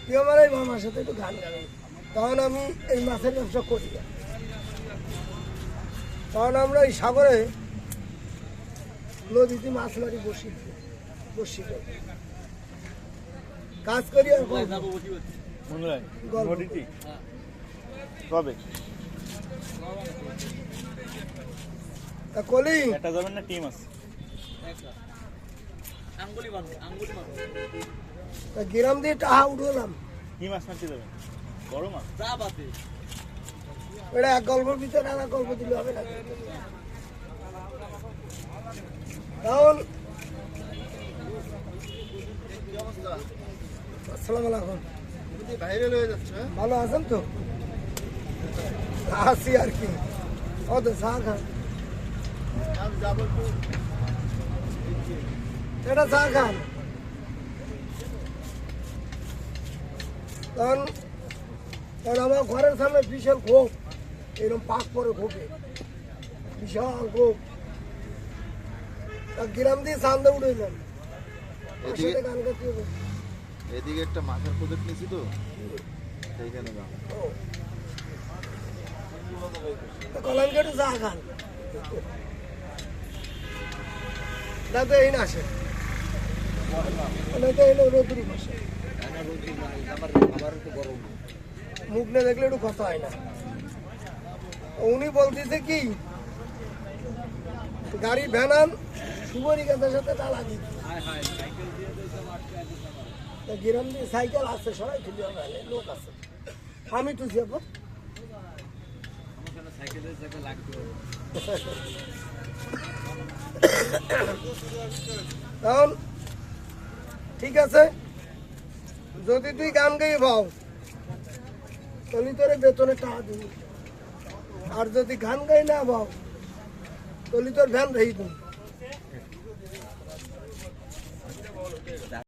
তুই আমার এই মামার সাথে একটু গান গাবি, তখন আমি এই মাছের ব্যবসা করি না। তখন আমরা এই সাগরে নদীতে মাছ মারি, বসি কাজ করি আর কবে তা কলি একটা যাবেন না টিম আছে তা গ্রাম দিয়ে টাহা উঠলাম। কি মাছ মারতে যাবেন? বড় মাছ এটা এক গল্পের ভিতরে আর এক গল্প দিলে হবে না। তখন আসসালামু আলাইকুম, ভাইরাল হয়ে যাচ্ছে। ভালো আছেন তো? আছি আর কি। ও তো চা খান, আমি যাবো একটু। এটা চা খান। তখন আমার ঘরের সামনে বিশাল গোপ, এরকম পাক পরে গোপে বিশাল গোপ। গ্রাম দিয়ে চান্দা উঠেলাম, গান গাইতে হবে। এদিকে একটা মাছের প্রজেক্ট নিয়েছি তো, সেইখানে যাও। কলাম কেটে চা খান, দাদা এই না আসে রোদ্রি বসে, মুখ না দেখলে একটু কথা হয় না। উনি বলতেছে কি গাড়ি ভ্যানান সুবরি গাছের সাথে ডালা দিতে, গ্রাম দিয়ে সাইকেল আছে, সবাই তুলি হবে, লোক আছে, আমি তো যাব। তখন ঠিক আছে, যদি তুই গান গাই ভাও তাহলে তোর বেতনে টাকা দিবি, আর যদি গান গাই না ভাও তাহলে তোর ভ্যান রহি দিবি।